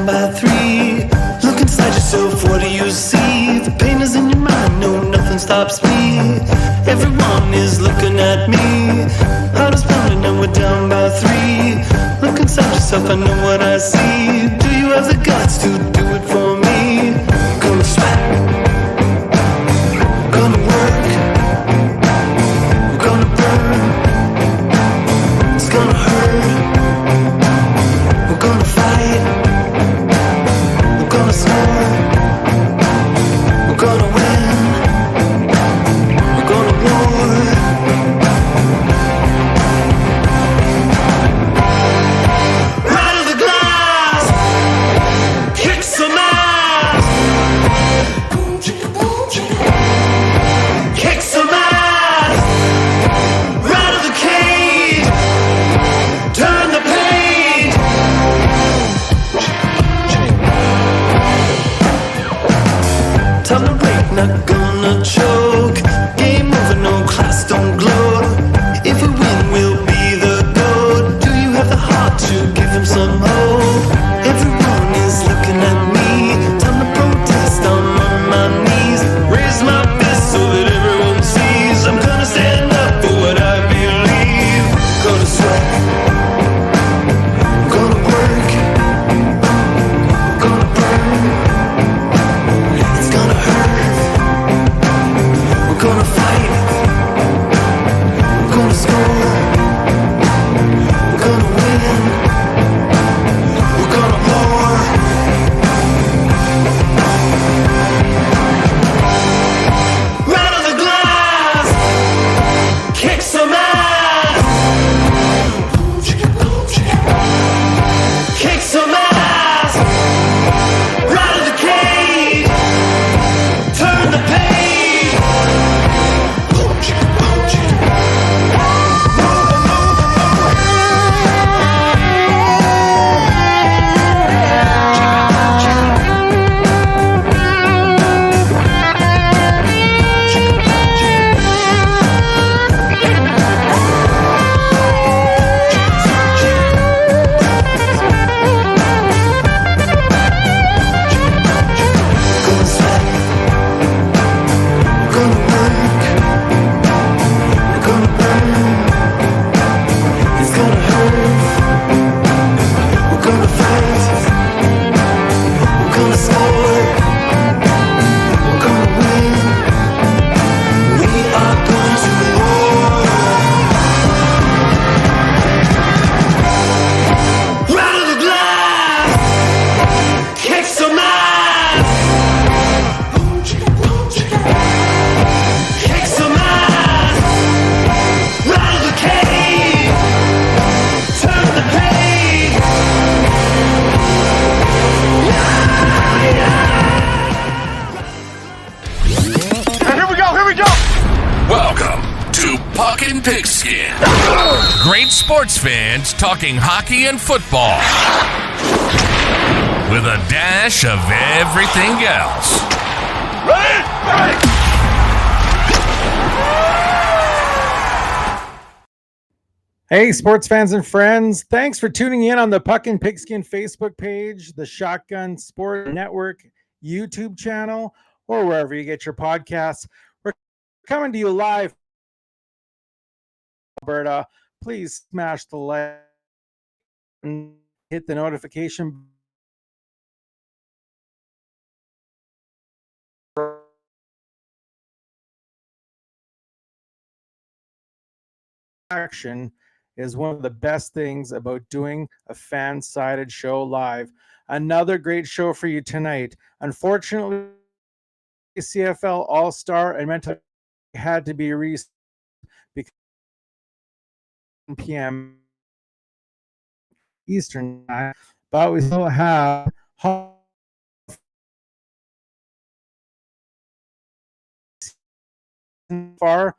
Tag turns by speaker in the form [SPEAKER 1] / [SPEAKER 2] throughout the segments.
[SPEAKER 1] down by 3. Look inside yourself, what do you see? The pain is in your mind, no, nothing stops me. Everyone is looking at me. Heart is pounding and we're down by 3. Look inside yourself, I know what I see. Do you have the guts to do it for me? Gonna sweat, gonna work, we're gonna burn, it's gonna hurt, we're gonna fight, we're gonna score, we're gonna win, we're gonna war. Rattle the glass, kick some ass, kick some ass, rattle the cage, turn the page. Time to break, not gonna choke. Game over, no class, don't gloat. If we win, we'll be the GOAT. Do you have the heart to give him some hope? Everyone is looking at me. Time to protest, I'm on my knees. Raise my fist so that everyone sees. I'm gonna stand up for what I believe. Gonna sweat, gonna work, gonna burn, it's gonna hurt, we're gonna fight, we're gonna score, we're gonna win, we're gonna war. Rattle the glass, kick some ass, kick some ass, rattle the cage, turn the page. Gonna sweat, gonna work, gonna burn, it's gonna hurt, we're gonna fight, we're gonna score, we're gonna win, we are going to war. Rattle the glass, kick some ass, kick some ass, rattle the cage, turn the page.
[SPEAKER 2] Here we go.
[SPEAKER 3] Welcome to Puckin' Pigskin. Great sports fans talking hockey and football with a dash of everything else.
[SPEAKER 2] Ready?
[SPEAKER 4] Hey, sports fans and friends. Thanks for tuning in on the Puckin' Pigskin Facebook page, the Shotgun Sport Network YouTube channel, or wherever you get your podcasts. We're coming to you live, Alberta. Please smash the like and hit the notification action is one of the best things about doing a fan-sided show live. Another great show for you tonight. Unfortunately, CFL All-Star and Mental had to be reset because 1 p.m. Eastern time, but we still have far,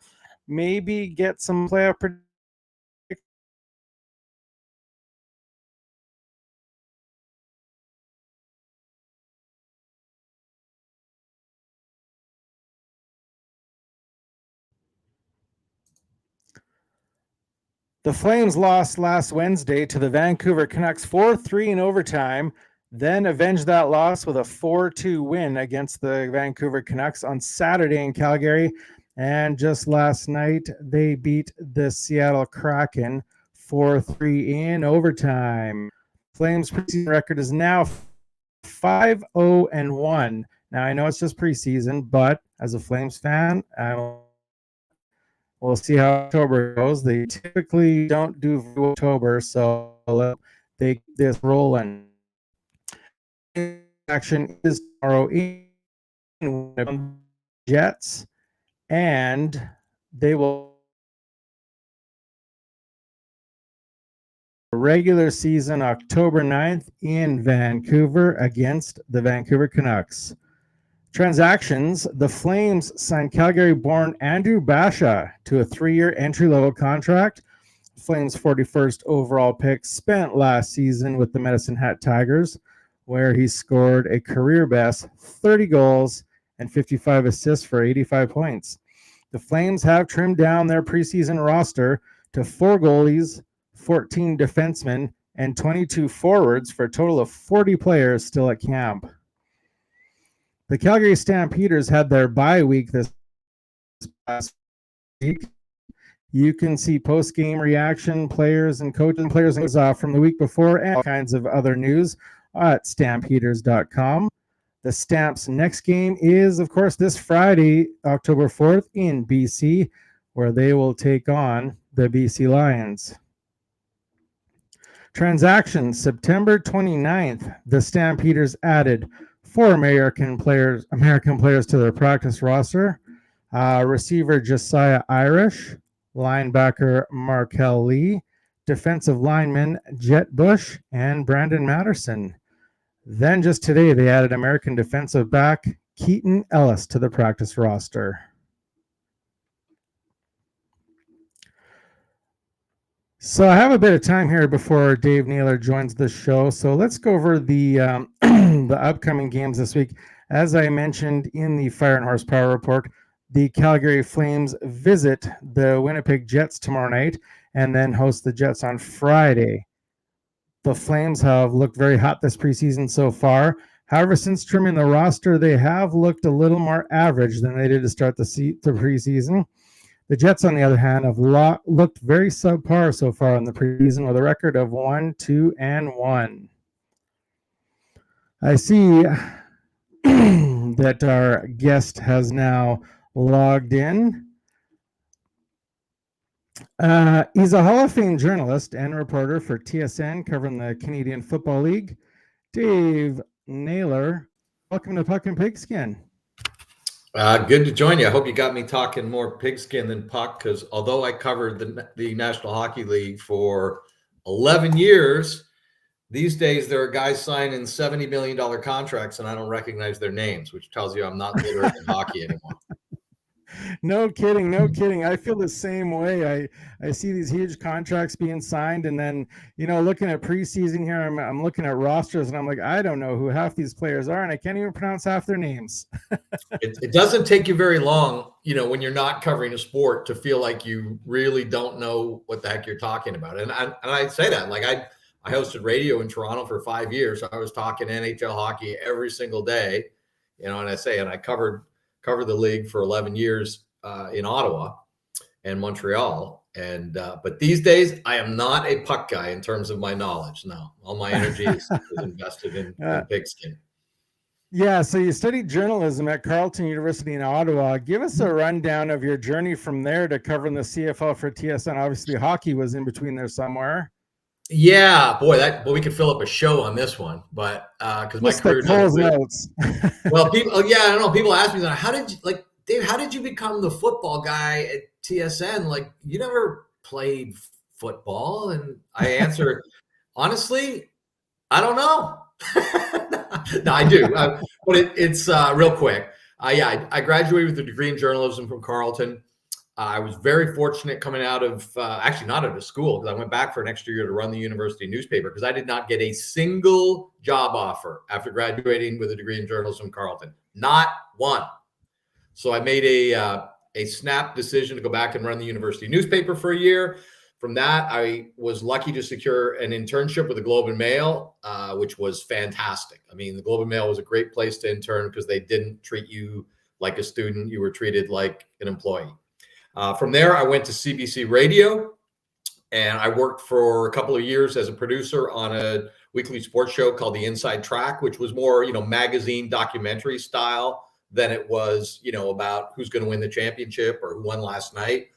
[SPEAKER 4] maybe get some playoff predictions. The Flames lost last Wednesday to the Vancouver Canucks 4-3 in overtime. then avenged that loss with a 4-2 win against the Vancouver Canucks on Saturday in Calgary. And just last night, they beat the Seattle Kraken 4-3 in overtime. Flames preseason record is now 5-0-1. Now, I know it's just preseason, but as a Flames fan, we'll see how October goes. They typically don't do October, so they keep this rolling. Action is tomorrow in Jets, and they will regular season October 9th in Vancouver against the Vancouver Canucks. Transactions: the Flames signed Calgary-born Andrew Basha to a 3-year entry-level contract. Flames' 41st overall pick spent last season with the Medicine Hat Tigers, where he scored a career-best 30 goals and 55 assists for 85 points. The Flames have trimmed down their preseason roster to 4 goalies, 14 defensemen, and 22 forwards for a total of 40 players still at camp. The Calgary Stampeders had their bye week this past week. You can see post-game reaction, players and coaches, players from the week before, and all kinds of other news at stampeders.com. The Stamps' next game is, of course, this Friday, October 4th in BC, where they will take on the BC Lions. Transactions: September 29th, the Stampeders added 4 American players to their practice roster. Receiver Josiah Irish, linebacker Markel Lee, defensive lineman Jet Bush, and Brandon Matterson. Then just today, they added American defensive back Keaton Ellis to the practice roster. So I have a bit of time here before Dave Naylor joins the show. So let's go over the the upcoming games this week. As I mentioned in the Fire and Horsepower report, the Calgary Flames visit the Winnipeg Jets tomorrow night and then host the Jets on Friday. The Flames have looked very hot this preseason so far. However, since trimming the roster, they have looked a little more average than they did to start the preseason. The Jets, on the other hand, have looked very subpar so far in the preseason with a record of 1-2-1. I see that our guest has now logged in. He's a Hall of Fame journalist and reporter for TSN covering the Canadian Football League. Dave Naylor, welcome to Puck and Pigskin.
[SPEAKER 5] Good to join you. I hope you got me talking more pigskin than puck, because although I covered the National Hockey League for 11 years, these days there are guys signing $70 million contracts and I don't recognize their names, which tells you I'm not literate in hockey anymore.
[SPEAKER 4] No kidding, no kidding. I feel the same way. I see these huge contracts being signed, and then, looking at preseason here, I'm looking at rosters, and I'm like, I don't know who half these players are, and I can't even pronounce half their names.
[SPEAKER 5] It doesn't take you very long, when you're not covering a sport, to feel like you really don't know what the heck you're talking about. And I say that, like I hosted radio in Toronto for 5 years. So I was talking NHL hockey every single day, and I covered the league for 11 years in Ottawa and Montreal. And but these days, I am not a puck guy in terms of my knowledge. No, all my energy is invested in pigskin.
[SPEAKER 4] Yeah, so you studied journalism at Carleton University in Ottawa. Give us a rundown of your journey from there to covering the CFL for TSN. Obviously, hockey was in between there somewhere.
[SPEAKER 5] Yeah, boy, we could fill up a show on this one, but because my career doesn't really...
[SPEAKER 4] notes.
[SPEAKER 5] Well, I don't know. People ask me, how did you, Dave? How did you become the football guy at TSN? Like, you never played football, and I answer honestly, I don't know. No, I do, but it's real quick. I graduated with a degree in journalism from Carleton. I was very fortunate coming out of, actually not out of school, because I went back for an extra year to run the university newspaper, because I did not get a single job offer after graduating with a degree in journalism from Carleton. Not one. So I made a snap decision to go back and run the university newspaper for a year. from that, I was lucky to secure an internship with the Globe and Mail, which was fantastic. I mean, the Globe and Mail was a great place to intern because they didn't treat you like a student. You were treated like an employee. From there, I went to CBC Radio, and I worked for a couple of years as a producer on a weekly sports show called The Inside Track, which was more, magazine documentary style than it was, about who's going to win the championship or who won last night.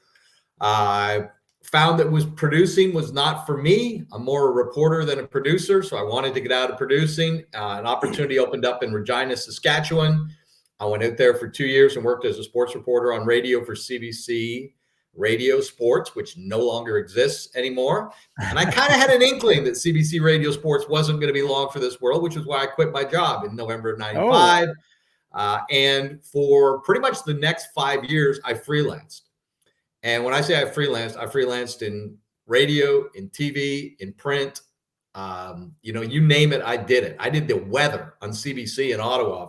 [SPEAKER 5] I found that producing was not for me. I'm more a reporter than a producer, so I wanted to get out of producing. An opportunity opened up in Regina, Saskatchewan. I went out there for 2 years and worked as a sports reporter on radio for CBC Radio Sports, which no longer exists anymore. And I kind of had an inkling that CBC Radio Sports wasn't going to be long for this world, which is why I quit my job in November of 95. And for pretty much the next 5 years, I freelanced. And when I say I freelanced in radio, in TV, in print. You name it, I did it. I did the weather on CBC in Ottawa.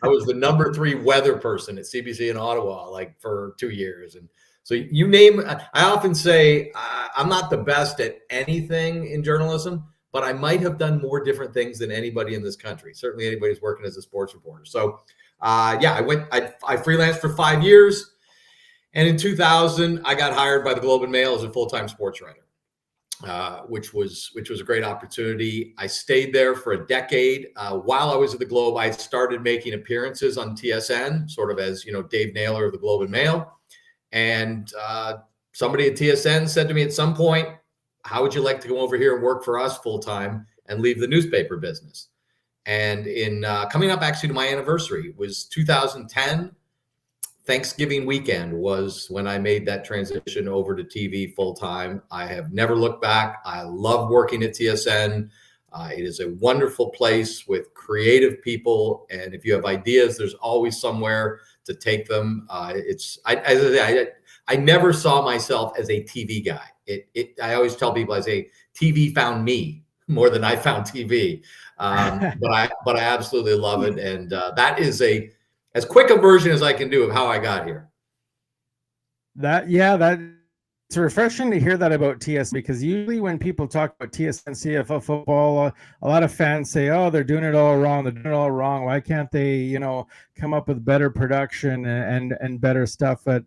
[SPEAKER 5] I was the number 3 weather person at CBC in Ottawa, for 2 years. And so you name it. I often say I'm not the best at anything in journalism, but I might have done more different things than anybody in this country. Certainly anybody who's working as a sports reporter. So I freelanced for 5 years. And in 2000, I got hired by the Globe and Mail as a full-time sports writer, which was a great opportunity. I stayed there for a decade. While I was at the Globe, I started making appearances on TSN, sort of as, Dave Naylor of the Globe and Mail. And somebody at TSN said to me at some point, how would you like to go over here and work for us full-time and leave the newspaper business? And in coming up actually to my anniversary, it was 2010. Thanksgiving weekend was when I made that transition over to TV full time. I have never looked back. I love working at TSN. It is a wonderful place with creative people, and if you have ideas, there's always somewhere to take them. I never saw myself as a TV guy. I always tell people, I say TV found me more than I found TV. But I absolutely love it, and that is as quick a version as I can do of how I got here.
[SPEAKER 4] It's refreshing to hear that about TSN, because usually when people talk about TSN CFL football, a lot of fans say, oh, they're doing it all wrong. They're doing it all wrong. Why can't they, come up with better production and better stuff? But,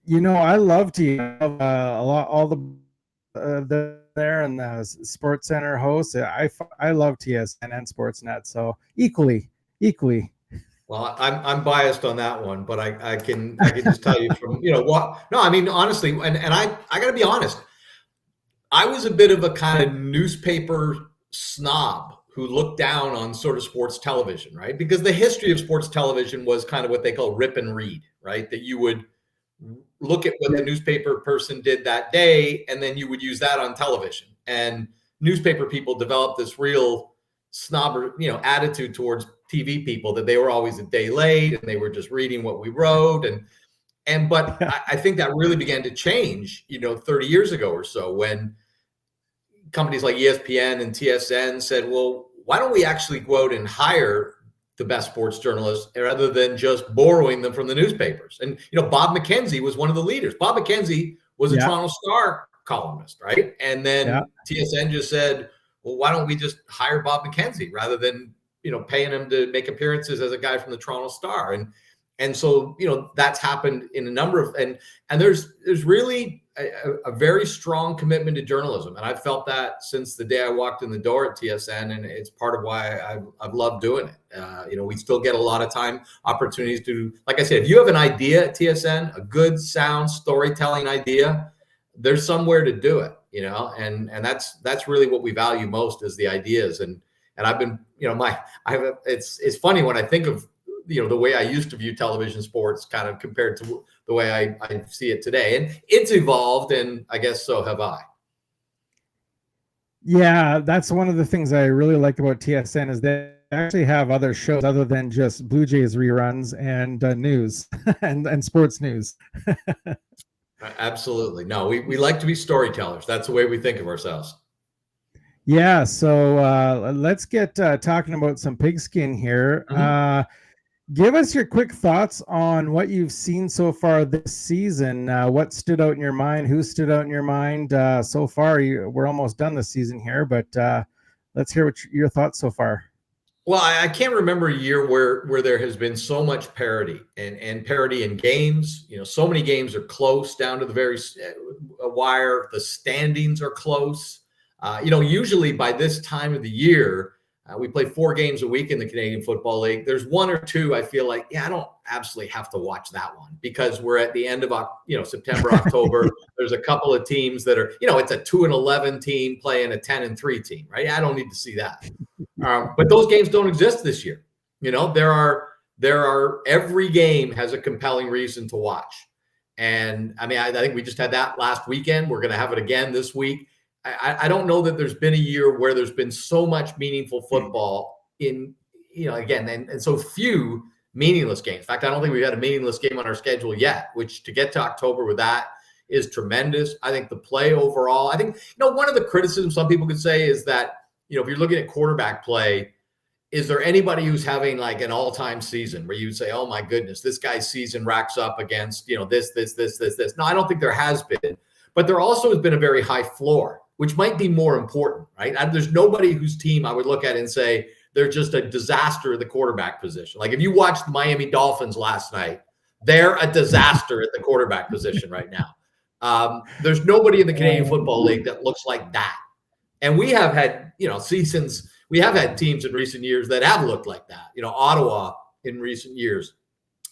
[SPEAKER 4] I love TSN a lot, all the there and the Sports Center hosts. I love TSN and Sportsnet. So equally.
[SPEAKER 5] Well, I'm biased on that one, but I can just tell you from, what, no, I mean, honestly, and I got to be honest, I was a bit of a kind of newspaper snob who looked down on sort of sports television, right? Because the history of sports television was kind of what they call rip and read, right? That you would look at what the newspaper person did that day, and then you would use that on television. And newspaper people developed this real snob, attitude towards TV people, that they were always a day late and they were just reading what we wrote. But I think that really began to change, 30 years ago or so, when companies like ESPN and TSN said, well, why don't we actually go out and hire the best sports journalists rather than just borrowing them from the newspapers? And, Bob McKenzie was one of the leaders. Bob McKenzie was a Toronto Star columnist, right? And then TSN just said, well, why don't we just hire Bob McKenzie rather than, paying him to make appearances as a guy from the Toronto Star? And so, that's happened in a number of, and there's really a very strong commitment to journalism. And I've felt that since the day I walked in the door at TSN, and it's part of why I've loved doing it. We still get a lot of opportunities to, like I said, if you have an idea at TSN, a good sound storytelling idea, there's somewhere to do it, and that's really what we value most, is the ideas. And I've been, it's funny when I think of, the way I used to view television sports kind of compared to the way I see it today. And it's evolved, and I guess so have I.
[SPEAKER 4] Yeah, that's one of the things I really like about TSN, is they actually have other shows other than just Blue Jays reruns and news and sports news.
[SPEAKER 5] Absolutely. No, we like to be storytellers. That's the way we think of ourselves.
[SPEAKER 4] Yeah, so let's get talking about some Pigskin here. Give us your quick thoughts on what you've seen so far this season. What stood out in your mind? Who stood out in your mind so far? We're almost done this season here, but let's hear your thoughts so far.
[SPEAKER 5] Well, I can't remember a year where there has been so much parity and parity in games. So many games are close down to the very wire. The standings are close. Usually by this time of the year, we play 4 games a week in the Canadian Football League. There's 1 or 2 I feel like, I don't absolutely have to watch that one because we're at the end of September, October. There's a couple of teams that are, it's a 2-11 team playing a 10-3 team, right? I don't need to see that. But those games don't exist this year. There are every game has a compelling reason to watch. And I mean, I think we just had that last weekend. We're going to have it again this week. I don't know that there's been a year where there's been so much meaningful football in, again, and so few meaningless games. In fact, I don't think we've had a meaningless game on our schedule yet, which to get to October with that is tremendous. I think the play overall, I think, one of the criticisms some people could say is that, if you're looking at quarterback play, is there anybody who's having like an all-time season where you say, oh my goodness, this guy's season racks up against, this. No, I don't think there has been, but there also has been a very high floor, which might be more important, right? There's nobody whose team I would look at and say they're just a disaster at the quarterback position. Like if you watched the Miami Dolphins last night, they're a disaster at the quarterback position right now. There's nobody in the Canadian Football League that looks like that. And we have had, seasons, we have had teams in recent years that have looked like that. Ottawa in recent years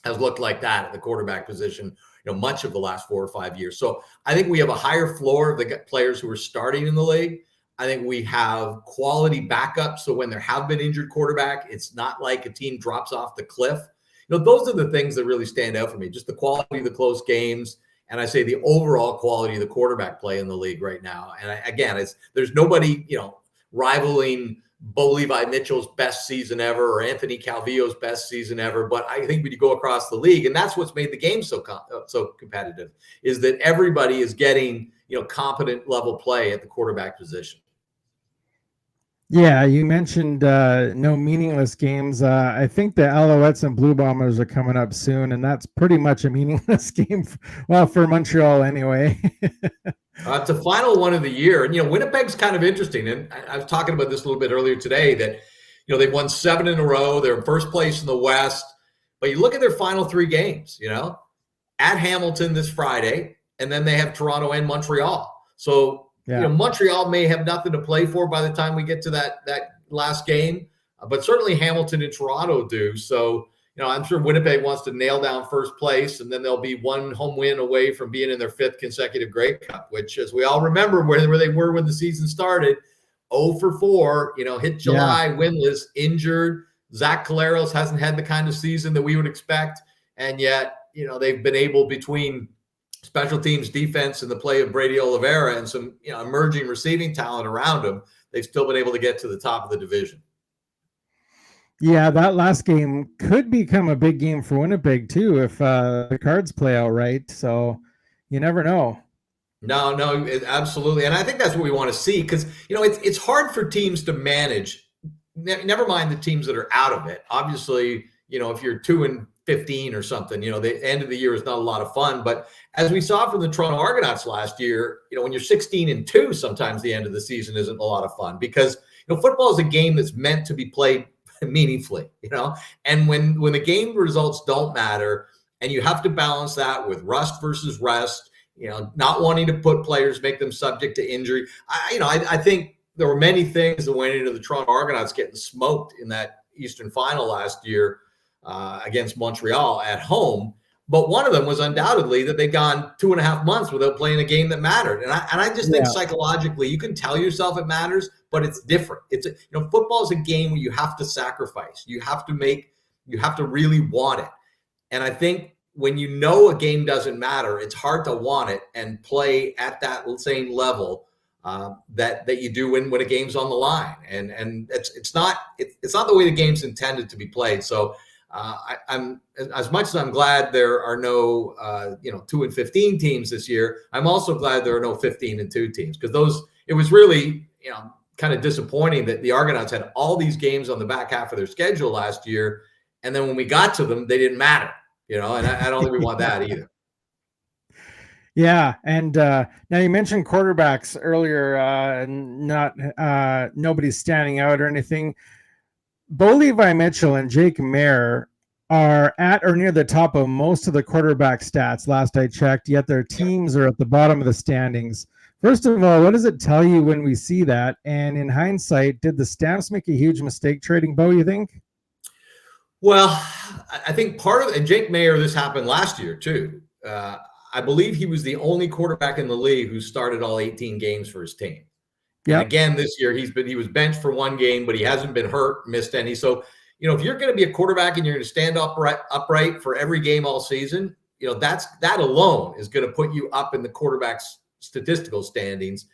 [SPEAKER 5] has looked like that at the quarterback position, much of the last 4 or 5 years. So I think we have a higher floor of the players who are starting in the league. I think we have quality backups. So when there have been injured quarterback, it's not like a team drops off the cliff. Those are the things that really stand out for me, just the quality of the close games. And I say the overall quality of the quarterback play in the league right now. And there's nobody, rivaling Bo Levi Mitchell's best season ever or Anthony Calvillo's best season ever. But I think when you go across the league, and that's what's made the game so competitive, is that everybody is getting, competent level play at the quarterback position.
[SPEAKER 4] Yeah, you mentioned no meaningless games. I think the Alouettes and Blue Bombers are coming up soon, and that's pretty much a meaningless game. For Montreal anyway.
[SPEAKER 5] It's a final one of the year. And, Winnipeg's kind of interesting. And I was talking about this a little bit earlier today that, they've won 7 in a row. They're in first place in the West. But you look at their final 3 games, at Hamilton this Friday, and then they have Toronto and Montreal. So, Montreal may have nothing to play for by the time we get to that last game, but certainly Hamilton and Toronto do. So, I'm sure Winnipeg wants to nail down first place, and then they'll be 1 home win away from being in their 5th consecutive Grey Cup, which, as we all remember, where they were when the season started, 0 for 4, hit July, winless, injured. Zach Collaros hasn't had the kind of season that we would expect, and yet, they've been able, between special teams, defense, and the play of Brady Oliveira and some emerging receiving talent around him, they've still been able to get to the top of the division.
[SPEAKER 4] Yeah, that last game could become a big game for Winnipeg too if the cards play out right. So you never know.
[SPEAKER 5] No, absolutely. And I think that's what we want to see because, it's hard for teams to manage. Never mind the teams that are out of it. Obviously, if you're 2-15 or something, the end of the year is not a lot of fun. But as we saw from the Toronto Argonauts last year, when you're 16-2, sometimes the end of the season isn't a lot of fun because, football is a game that's meant to be played meaningfully, and when the game results don't matter and you have to balance that with rust versus rest, not wanting to put players, make them subject to injury. I think there were many things that went into the Toronto Argonauts getting smoked in that Eastern Final last year against Montreal at home. But one of them was undoubtedly that they'd gone 2.5 months without playing a game that mattered. And I just think psychologically, you can tell yourself it matters, but it's different. Football is a game where you have to sacrifice. You have to really want it. And I think when a game doesn't matter, it's hard to want it and play at that same level that you do when a game's on the line. And it's not the way the game's intended to be played. So I'm as much as I'm glad there are no 2-15 teams this year. I'm also glad there are no 15-2 teams because it was really kind of disappointing that the Argonauts had all these games on the back half of their schedule last year, And then when we got to them, they didn't matter, and I don't think we want that either.
[SPEAKER 4] Yeah, and now you mentioned quarterbacks earlier, not nobody's standing out or anything. Bo Levi Mitchell and Jake Mayer are at or near the top of most of the quarterback stats last I checked, yet their teams are at the bottom of the standings. First of all, what does it tell you when we see that? And in hindsight, did the Stamps make a huge mistake trading Bo, you think?
[SPEAKER 5] Well, I think part of, and Jake Mayer, this happened last year too. I believe he was the only quarterback in the league who started all 18 games for his team. Yeah. Again, this year he was benched for one game, but he hasn't been hurt, missed any. So, if you're going to be a quarterback and you're going to stand upright for every game all season, that alone is going to put you up in the quarterback's statistical standings,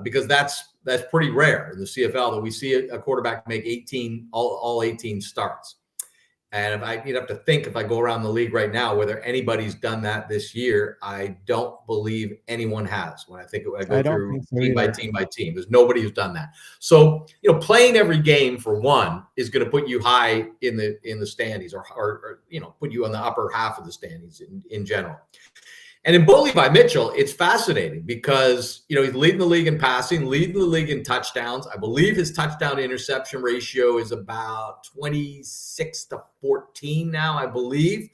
[SPEAKER 5] because that's pretty rare in the CFL that we see a quarterback make all 18 starts. And you'd have to think, if I go around the league right now, whether anybody's done that this year, I don't believe anyone has. When I go through team by team, there's nobody who's done that. So, playing every game for one is going to put you high in the standings, or put you on the upper half of the standings in general. And in Bo Levi Mitchell, it's fascinating because, he's leading the league in passing, leading the league in touchdowns. I believe his touchdown to interception ratio is about 26-14 now, I believe.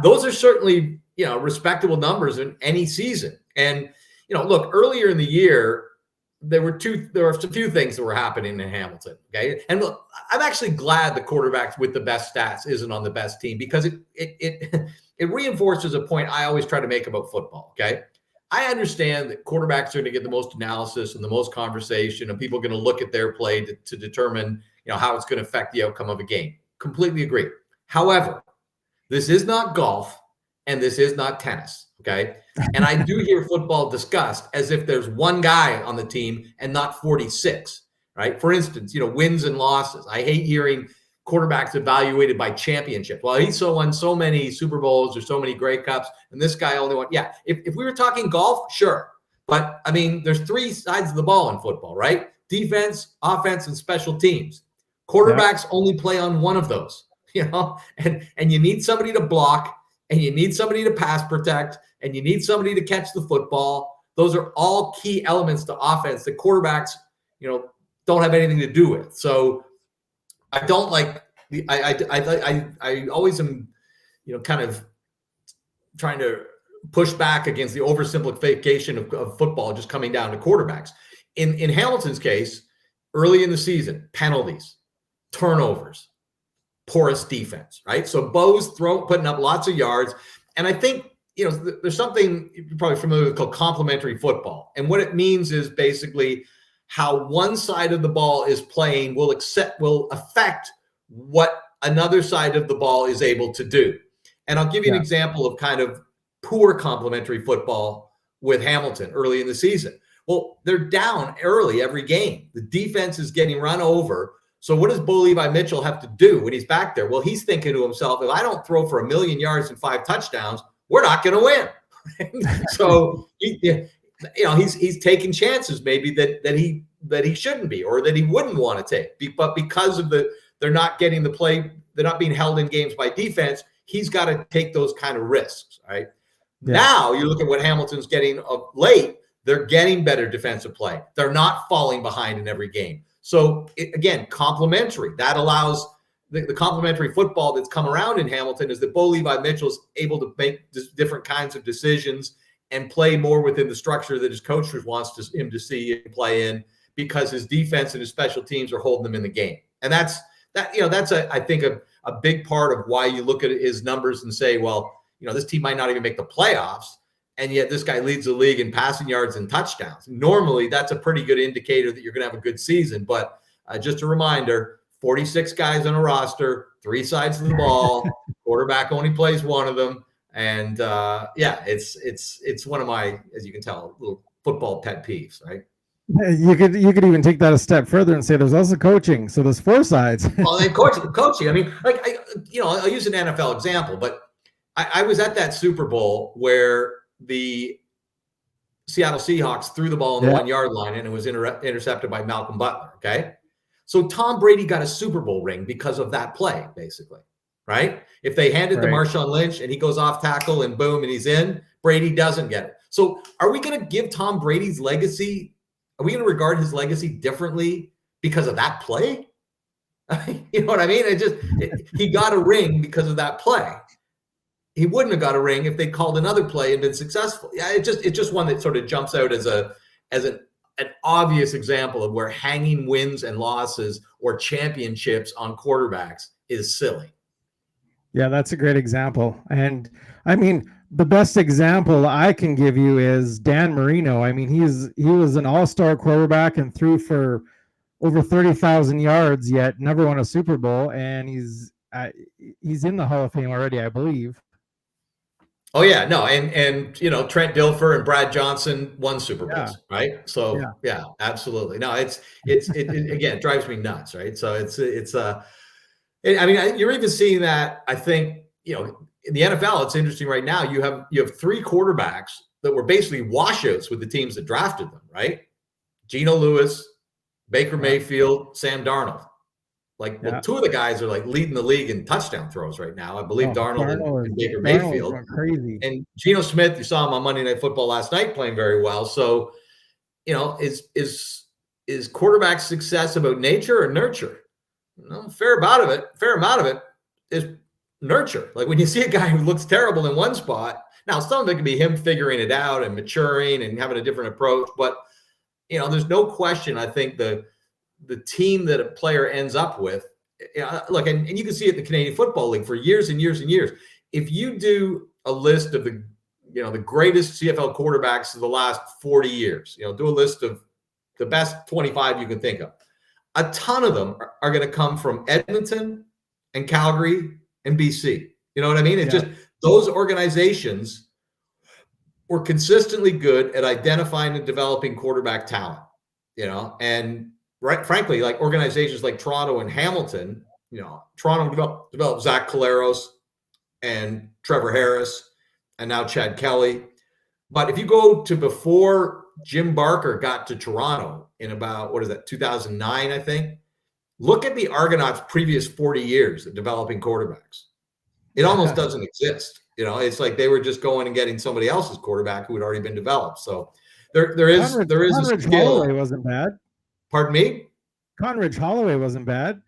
[SPEAKER 5] Those are certainly, respectable numbers in any season. And, look, earlier in the year, there were a few things that were happening in Hamilton. Okay. And look, I'm actually glad the quarterback with the best stats isn't on the best team, because it reinforces a point I always try to make about football. Okay. I understand that quarterbacks are going to get the most analysis and the most conversation, and people are going to look at their play to determine, how it's going to affect the outcome of a game. Completely agree. However, this is not golf and this is not tennis. Okay. And I do hear football discussed as if there's one guy on the team and not 46, right? For instance, wins and losses. I hate hearing quarterbacks evaluated by championship. Well, he won so many Super Bowls or so many Grey Cups, and this guy only won. Yeah. If we were talking golf, sure. But I mean, there's three sides of the ball in football, right? Defense, offense, and special teams. Quarterbacks only play on one of those, and you need somebody to block, and you need somebody to pass protect, and you need somebody to catch the football. Those are all key elements to offense that quarterbacks, don't have anything to do with. So I don't like I always am, kind of trying to push back against the oversimplification of football just coming down to quarterbacks. In Hamilton's case, early in the season, penalties, turnovers, porous defense, right? So Bo's putting up lots of yards. And I think, there's something you're probably familiar with called complementary football. And what it means is basically how one side of the ball is playing will affect what another side of the ball is able to do. And I'll give you an example of kind of poor complementary football with Hamilton early in the season. Well, they're down early every game. The defense is getting run over. So what does Bo Levi Mitchell have to do when he's back there? Well, he's thinking to himself, if I don't throw for 1,000,000 yards and 5 touchdowns, we're not going to win. So he's taking chances maybe that he shouldn't be, or that he wouldn't want to take. But because of they're not getting the play, they're not being held in games by defense, he's got to take those kind of risks, right? Yeah. Now you look at what Hamilton's getting of late. They're getting better defensive play. They're not falling behind in every game. So again, complementary. That allows the complementary football that's come around in Hamilton is that Bo Levi Mitchell's able to make different kinds of decisions and play more within the structure that his coach wants him to see and play in, because his defense and his special teams are holding them in the game. And that's I think a big part of why you look at his numbers and say, well, this team might not even make the playoffs, and yet this guy leads the league in passing yards and touchdowns. Normally, that's a pretty good indicator that you're going to have a good season. But just a reminder, 46 guys on a roster, 3 sides of the ball, quarterback only plays one of them. And it's one of my, as you can tell, little football pet peeves, right?
[SPEAKER 4] You could even take that a step further and say there's also coaching. So there's 4 sides.
[SPEAKER 5] Well, and coaching. I mean, I'll use an NFL example, but I was at that Super Bowl where the Seattle Seahawks threw the ball on the 1-yard line and it was intercepted by Malcolm Butler. Okay. So Tom Brady got a Super Bowl ring because of that play, basically. right? If they hand it to
[SPEAKER 4] Right.
[SPEAKER 5] Marshawn Lynch and he goes off tackle and boom, and he's in, Brady doesn't get it. So are we going to give Tom Brady's legacy? Are we going to regard his legacy differently because of that play? You know what I mean? He got a ring because of that play. He wouldn't have got a ring if they called another play and been successful. Yeah, it's just one that sort of jumps out as an obvious example of where hanging wins and losses or championships on quarterbacks is silly.
[SPEAKER 4] Yeah, that's a great example. And I mean, the best example I can give you is Dan Marino. I mean, he was an all-star quarterback and threw for over 30,000 yards, yet never won a Super Bowl. And he's in the Hall of Fame already, I believe.
[SPEAKER 5] Oh yeah, no, and you know, Trent Dilfer and Brad Johnson won Super Bowls, right? So yeah, absolutely. No, it again, it drives me nuts, right? So I mean, you're even seeing that. I think, you know, in the NFL, it's interesting right now. You have three quarterbacks that were basically washouts with the teams that drafted them, right? Geno Lewis, Baker Mayfield, Sam Darnold. Like, well, two of the guys are like leading the league in touchdown throws right now. I believe Darnold and Baker Mayfield.
[SPEAKER 4] Crazy.
[SPEAKER 5] And Geno Smith, you saw him on Monday Night Football last night playing very well. So, you know, is quarterback success about nature or nurture? No, fair amount of it is nurture. Like when you see a guy who looks terrible in one spot, now some of it can be him figuring it out and maturing and having a different approach. But, you know, there's no question. I think the team that a player ends up with, you know, look, and you can see it in the Canadian Football League for years and years and years. If you do a list of the greatest CFL quarterbacks of the last 40 years, you know, do a list of the best 25 you can think of. A ton of them are going to come from Edmonton and Calgary and BC. You know what I mean? It's just those organizations were consistently good at identifying and developing quarterback talent, you know, and frankly, like organizations like Toronto and Hamilton, you know, Toronto developed Zach Collaros and Trevor Harris and now Chad Kelly. But if you go to before Jim Barker got to Toronto in about, 2009, I think, look at the Argonauts' previous 40 years of developing quarterbacks. It almost doesn't exist. You know, it's like they were just going and getting somebody else's quarterback who had already been developed. So there is a skill.
[SPEAKER 4] Holloway wasn't bad.
[SPEAKER 5] Pardon me?
[SPEAKER 4] Conridge Holloway wasn't bad.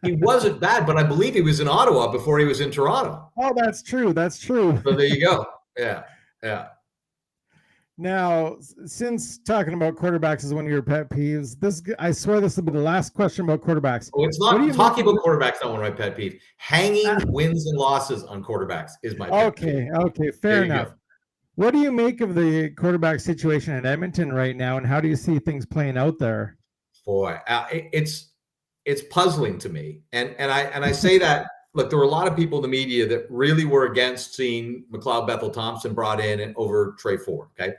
[SPEAKER 5] He wasn't bad, but I believe he was in Ottawa before he was in Toronto.
[SPEAKER 4] Oh, that's true. That's true.
[SPEAKER 5] So there you go. Yeah.
[SPEAKER 4] Now, since talking about quarterbacks is one of your pet peeves, I swear this will be the last question about quarterbacks.
[SPEAKER 5] Oh, it's not talking about quarterbacks. Not one of my pet peeves. Hanging wins and losses on quarterbacks is my pet peeve.
[SPEAKER 4] Okay, fair enough. What do you make of the quarterback situation in Edmonton right now, and how do you see things playing out there?
[SPEAKER 5] Boy, it's puzzling to me, and I say that. Look, there were a lot of people in the media that really were against seeing McLeod Bethel-Thompson brought in over Trey Ford. Okay,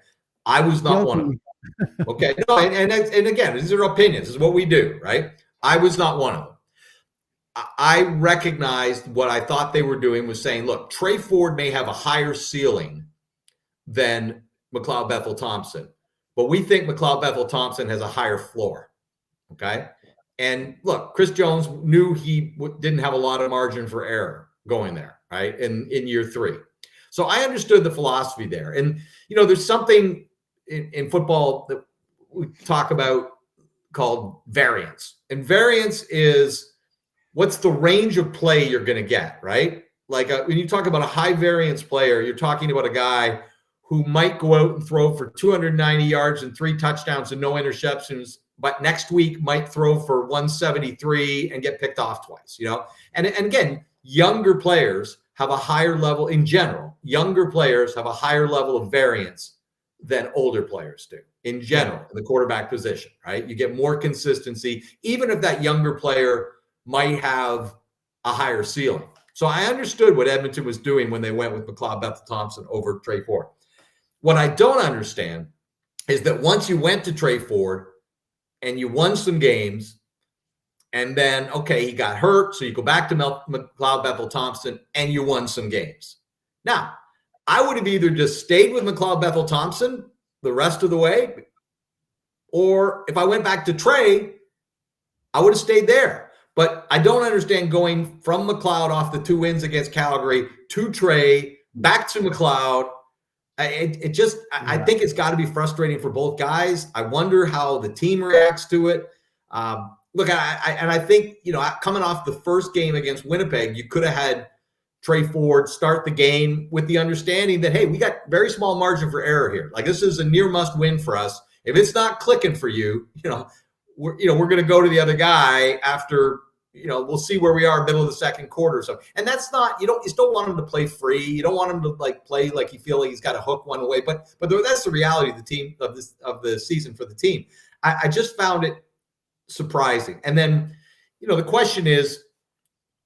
[SPEAKER 5] I was not one of them. Okay, no, and again, these are opinions. This is what we do, right? I was not one of them. I recognized what I thought they were doing was saying, look, Trey Ford may have a higher ceiling than McLeod Bethel-Thompson, but we think McLeod Bethel-Thompson has a higher floor. Okay. And look, Chris Jones knew he didn't have a lot of margin for error going there, right? In year 3. So I understood the philosophy there. And, you know, there's something in football that we talk about called variance. And variance is what's the range of play you're going to get, right? Like when you talk about a high variance player, you're talking about a guy who might go out and throw for 290 yards and 3 touchdowns and no interceptions, but next week might throw for 173 and get picked off twice, you know? And again, younger players have a higher level in general. Younger players have a higher level of variance than older players do in general in the quarterback position, right? You get more consistency, even if that younger player might have a higher ceiling. So I understood what Edmonton was doing when they went with McLeod Bethel-Thompson over Trey Ford. What I don't understand is that once you went to Trey Ford and you won some games, and then, okay, he got hurt, so you go back to McLeod Bethel-Thompson and you won some games. Now, I would have either just stayed with McLeod Bethel-Thompson the rest of the way, or if I went back to Trey, I would have stayed there. But I don't understand going from McLeod off the 2 wins against Calgary to Trey, back to McLeod. I think it's got to be frustrating for both guys. I wonder how the team reacts to it. Look, I think, coming off the first game against Winnipeg, you could have had Trey Ford start the game with the understanding that, hey, we got very small margin for error here. Like, this is a near must win for us. If it's not clicking for you, we're going to go to the other guy after, we'll see where we are middle of the second quarter or so. And that's not, you still want him to play free. You don't want him to play like you feel like he's got a hook one way, but that's the reality of the team of the season for the team. I just found it surprising. And then, the question is,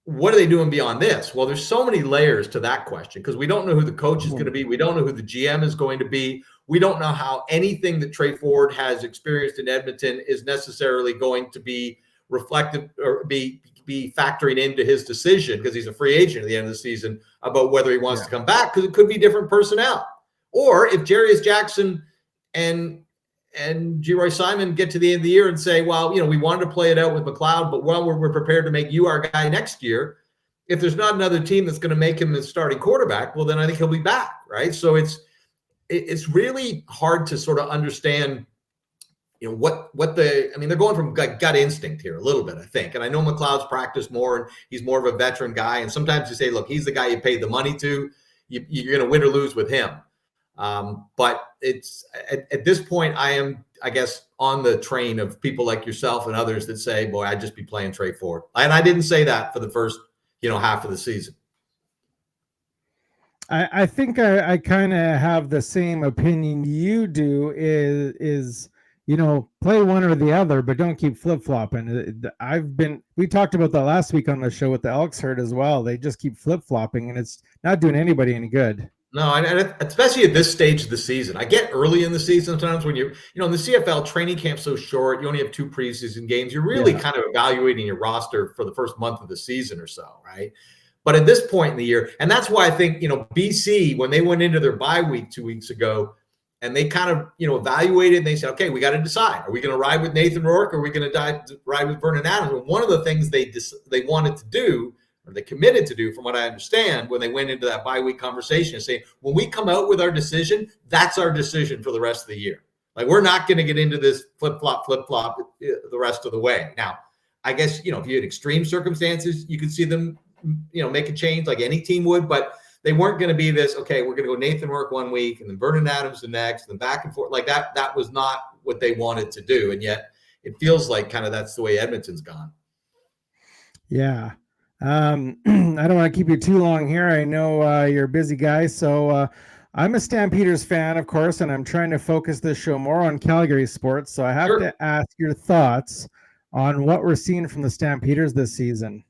[SPEAKER 5] what are they doing beyond this? Well, there's so many layers to that question because we don't know who the coach is going to be. We don't know who the GM is going to be. We don't know how anything that Trey Ford has experienced in Edmonton is necessarily going to be reflective or be factoring into his decision, because he's a free agent at the end of the season, about whether he wants to come back, because it could be different personnel. Or if Jarius Jackson and G-Roy Simon get to the end of the year and say, well, we wanted to play it out with McLeod, but we're prepared to make you our guy next year. If there's not another team that's going to make him the starting quarterback, well, then I think he'll be back, right? So it's really hard to sort of understand, they're going from gut instinct here a little bit, I think. And I know McLeod's practiced more and he's more of a veteran guy. And sometimes you say, look, he's the guy you paid the money to. You're going to win or lose with him. But it's at this point, I am, I guess, on the train of people like yourself and others that say, boy, I'd just be playing Trey Ford. And I didn't say that for the first, half of the season.
[SPEAKER 4] I think I kind of have the same opinion you do, is play one or the other, but don't keep flip-flopping. We talked about that last week on the show with the Elks herd as well. They just keep flip-flopping, and it's not doing anybody any good.
[SPEAKER 5] No, and especially at this stage of the season. I get early in the season sometimes when in the CFL, training camp's so short, you only have 2 preseason games. You're really kind of evaluating your roster for the first month of the season or so, right? But at this point in the year, and that's why I think, BC, when they went into their bye week 2 weeks ago, and they kind of, evaluated, and they said, okay, we got to decide. Are we going to ride with Nathan Rourke, or are we going to ride with Vernon Adams? And one of the things they wanted to do, or they committed to do, from what I understand, when they went into that bye week conversation, is saying, when we come out with our decision, that's our decision for the rest of the year. Like, we're not going to get into this flip-flop the rest of the way. Now, I guess, if you had extreme circumstances, you could see them, make a change like any team would, but they weren't going to be this, okay, we're going to go Nathan Rourke 1 week and then Vernon Adams the next, and then back and forth. Like that was not what they wanted to do. And yet it feels like kind of that's the way Edmonton's gone.
[SPEAKER 4] Yeah. I don't want to keep you too long here. I know you're a busy guy. So I'm a Stampeders fan, of course, and I'm trying to focus this show more on Calgary sports. So I have to ask your thoughts on what we're seeing from the Stampeders this season.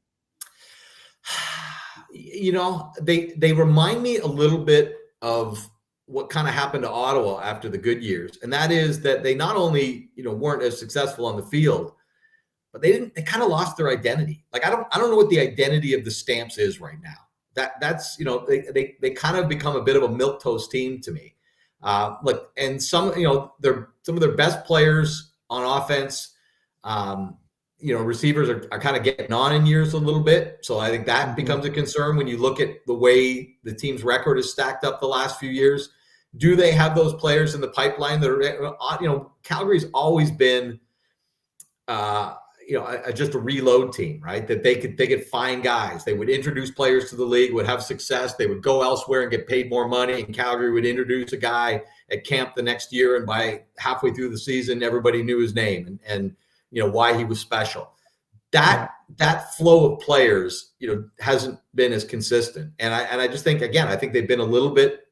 [SPEAKER 5] They remind me a little bit of what kind of happened to Ottawa after the good years. And that is that they not only, weren't as successful on the field, but they kind of lost their identity. Like, I don't know what the identity of the Stamps is right now. That's, they kind of become a bit of a milquetoast team to me. And some of their best players on offense, receivers are kind of getting on in years a little bit. So I think that becomes a concern when you look at the way the team's record is stacked up the last few years. Do they have those players in the pipeline that are, Calgary's always been, just a reload team, right? That they could find guys. They would introduce players to the league, would have success. They would go elsewhere and get paid more money. And Calgary would introduce a guy at camp the next year. And by halfway through the season, everybody knew his name and why he was special. That flow of players, hasn't been as consistent. And I just think, again, I think they've been a little bit,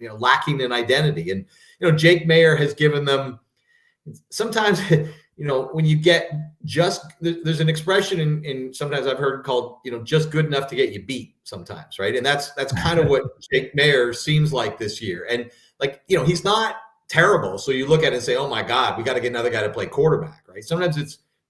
[SPEAKER 5] lacking in identity. And, Jake Mayer has given them sometimes, when you get there's an expression in sometimes I've heard called, just good enough to get you beat sometimes. Right. And that's kind of what Jake Mayer seems like this year. And he's not terrible. So you look at it and say, oh my God, we got to get another guy to play quarterback. Right. Sometimes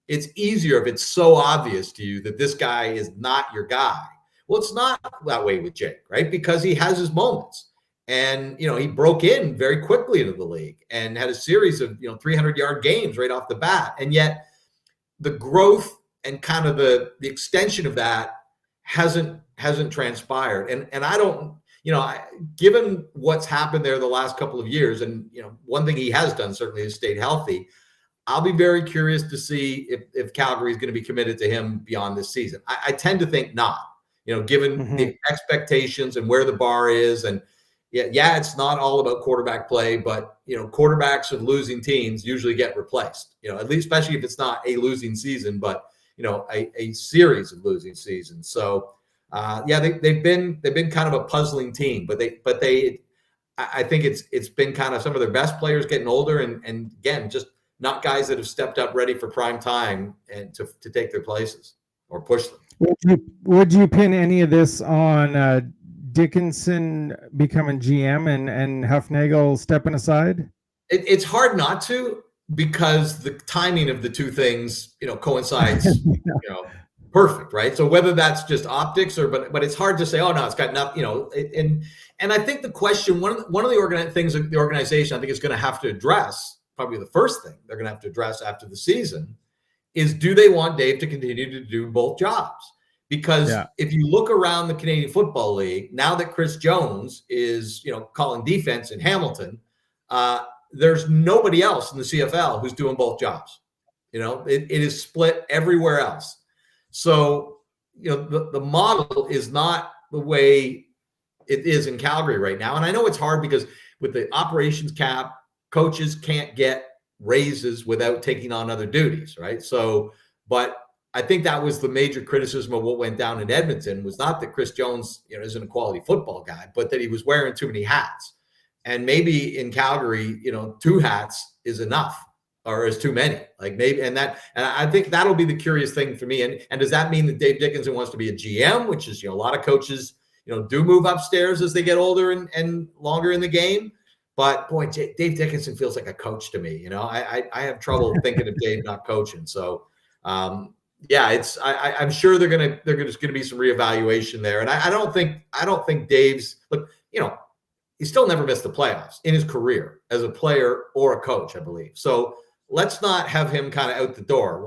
[SPEAKER 5] it's easier if it's so obvious to you that this guy is not your guy. Well, it's not that way with Jake, right? Because he has his moments. And, he broke in very quickly into the league and had a series of, 300-yard games right off the bat. And yet the growth and kind of the extension of that hasn't transpired. And I don't, given what's happened there the last couple of years, and one thing he has done certainly is stayed healthy. I'll be very curious to see if Calgary is going to be committed to him beyond this season. I tend to think not, given the expectations and where the bar is. And yeah, it's not all about quarterback play, but, quarterbacks of losing teams usually get replaced, at least, especially if it's not a losing season, but, a series of losing seasons. So, they've been kind of a puzzling team, but I think it's been kind of some of their best players getting older and again, just not guys that have stepped up ready for prime time and to take their places or push them.
[SPEAKER 4] Would you pin any of this on Dickinson becoming GM and Hufnagel stepping aside?
[SPEAKER 5] It's hard not to, because the timing of the two things, coincides, perfect, right? So whether that's just optics but it's hard to say, oh no, it's got nothing, and I think the question, one of the things that the organization I think is going to have to address, probably the first thing they're going to have to address after the season, is do they want Dave to continue to do both jobs? Because if you look around the Canadian Football League, now that Chris Jones is, calling defense in Hamilton, there's nobody else in the CFL who's doing both jobs. It is split everywhere else. So, the model is not the way it is in Calgary right now. And I know it's hard because with the operations cap, coaches can't get raises without taking on other duties, right? So, but I think that was the major criticism of what went down in Edmonton, was not that Chris Jones, isn't a quality football guy, but that he was wearing too many hats. And maybe in Calgary, 2 hats is enough, or is too many. Like maybe, and I think that'll be the curious thing for me. And does that mean that Dave Dickinson wants to be a GM, which is, a lot of coaches, do move upstairs as they get older and longer in the game. But boy, Dave Dickinson feels like a coach to me. I have trouble thinking of Dave not coaching. So, I'm sure there's gonna be some reevaluation there. And I don't think Dave's, look, he still never missed the playoffs in his career as a player or a coach, I believe. So let's not have him kind of out the door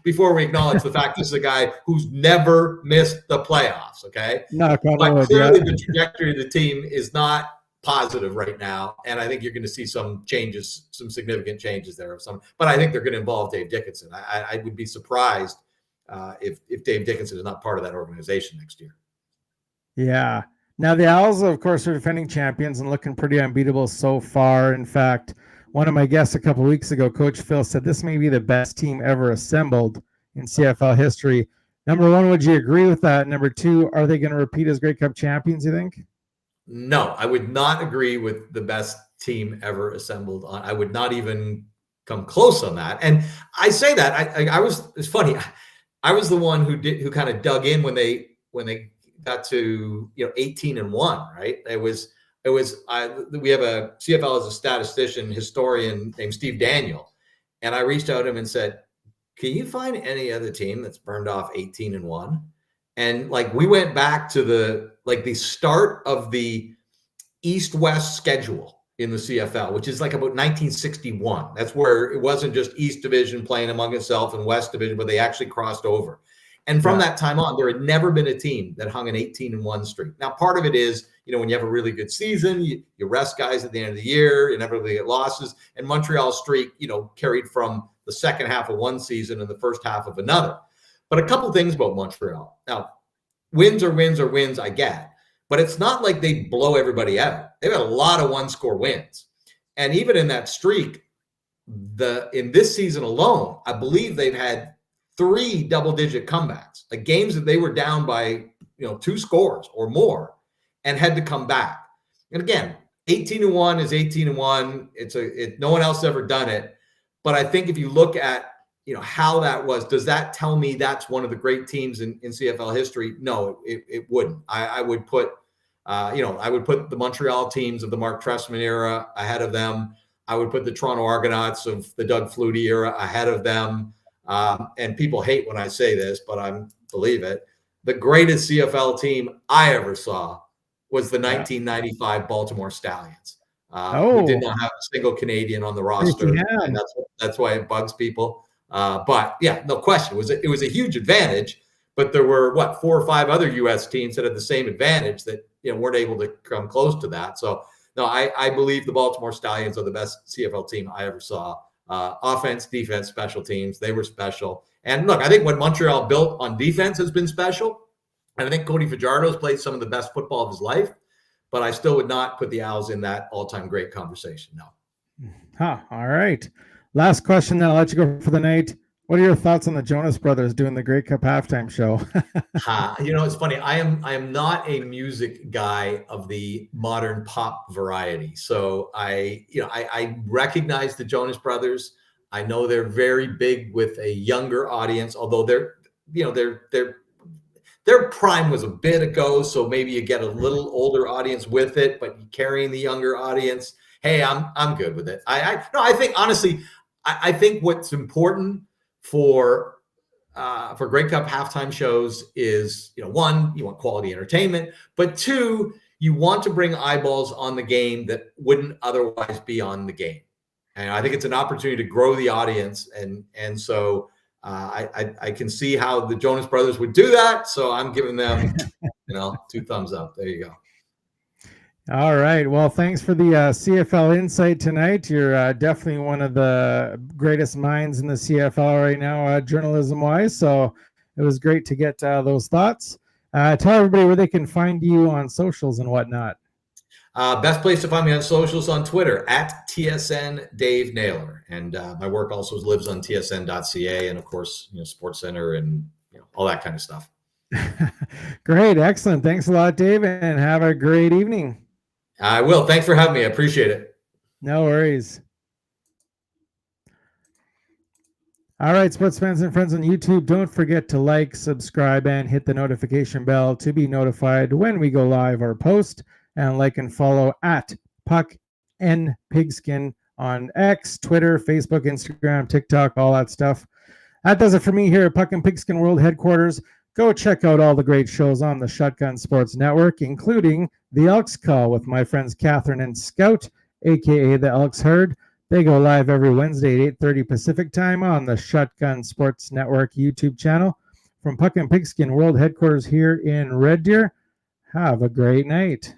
[SPEAKER 5] before we acknowledge the fact this is a guy who's never missed the playoffs. Okay, but clearly the trajectory of the team is not positive right now, and I think you're going to see some changes, some significant changes there. But I think they're going to involve Dave Dickinson. I would be surprised if Dave Dickinson is not part of that organization next year.
[SPEAKER 4] Yeah. Now the Owls, of course, are defending champions and looking pretty unbeatable so far. In fact, one of my guests a couple of weeks ago, Coach Phil, said this may be the best team ever assembled in CFL history. Number one, would you agree with that? Number two, are they going to repeat as Grey Cup champions, you think?
[SPEAKER 5] No, I would not agree with the best team ever assembled. I would not even come close on that. And I say that it's funny. I was the one who kind of dug in when they got to 18-1, right? We have a CFL as a statistician historian named Steve Daniel, and I reached out to him and said, can you find any other team that's burned off 18-1? And we went back to the start of the East-West schedule in the CFL, which is about 1961. That's where it wasn't just East Division playing among itself and West Division, but they actually crossed over. And from that time on, there had never been a team that hung an 18-1 streak. Now, part of it is, when you have a really good season, you rest guys at the end of the year, you never really get losses. And Montreal's streak, carried from the second half of one season and the first half of another. But a couple things about Montreal. Now, wins are wins, I get. But it's not like they blow everybody out. They've had a lot of one-score wins. And even in that streak, in this season alone, I believe they've had 3 double-digit comebacks, games that they were down by 2 scores or more and had to come back. And again, 18-1 is 18-1. No one else has ever done it. But I think if you look at how that was, does that tell me that's one of the great teams in CFL history? No, it wouldn't. I would put the Montreal teams of the Mark Trestman era ahead of them. I would put the Toronto Argonauts of the Doug Flutie era ahead of them. And people hate when I say this, but I believe it. The greatest CFL team I ever saw was the 1995 Baltimore Stallions. We did not have a single Canadian on the roster, and that's why it bugs people. But yeah, no question, it was a huge advantage. But there were 4 or 5 other U.S. teams that had the same advantage that weren't able to come close to that. So no, I believe the Baltimore Stallions are the best CFL team I ever saw. Offense, defense, special teams, they were special. And look, I think what Montreal built on defense has been special. And I think Cody Fajardo's played some of the best football of his life. But I still would not put the Owls in that all-time great conversation. No.
[SPEAKER 4] All right. Last question, then I'll let you go for the night. What are your thoughts on the Jonas Brothers doing the Grey Cup halftime show?
[SPEAKER 5] It's funny. I am not a music guy of the modern pop variety. So I recognize the Jonas Brothers. I know they're very big with a younger audience, although their prime was a bit ago, so maybe you get a little older audience with it, but carrying the younger audience. Hey, I'm good with it. I think honestly, I think what's important for Grey Cup halftime shows is, one, you want quality entertainment, but two, you want to bring eyeballs on the game that wouldn't otherwise be on the game. And I think it's an opportunity to grow the audience, and so. I can see how the Jonas Brothers would do that, so I'm giving them, 2 thumbs up. There you go.
[SPEAKER 4] All right. Well, thanks for the CFL insight tonight. You're definitely one of the greatest minds in the CFL right now, journalism-wise. So it was great to get those thoughts. Tell everybody where they can find you on socials and whatnot.
[SPEAKER 5] Best place to find me on socials on Twitter at TSN Dave Naylor, and my work also lives on tsn.ca, and of course, SportsCenter and all that kind of stuff.
[SPEAKER 4] Great, excellent. Thanks a lot, Dave, and have a great evening.
[SPEAKER 5] I will. Thanks for having me. I appreciate it.
[SPEAKER 4] No worries. All right, sports fans and friends on YouTube, don't forget to like, subscribe, and hit the notification bell to be notified when we go live or post. And like and follow at Puck and Pigskin on X, Twitter, Facebook, Instagram, TikTok, all that stuff. That does it for me here at Puck and Pigskin World Headquarters. Go check out all the great shows on the Shotgun Sports Network, including The Elks Call with my friends Catherine and Scout, a.k.a. The Elks Herd. They go live every Wednesday at 8:30 Pacific Time on the Shotgun Sports Network YouTube channel. From Puck and Pigskin World Headquarters here in Red Deer, have a great night.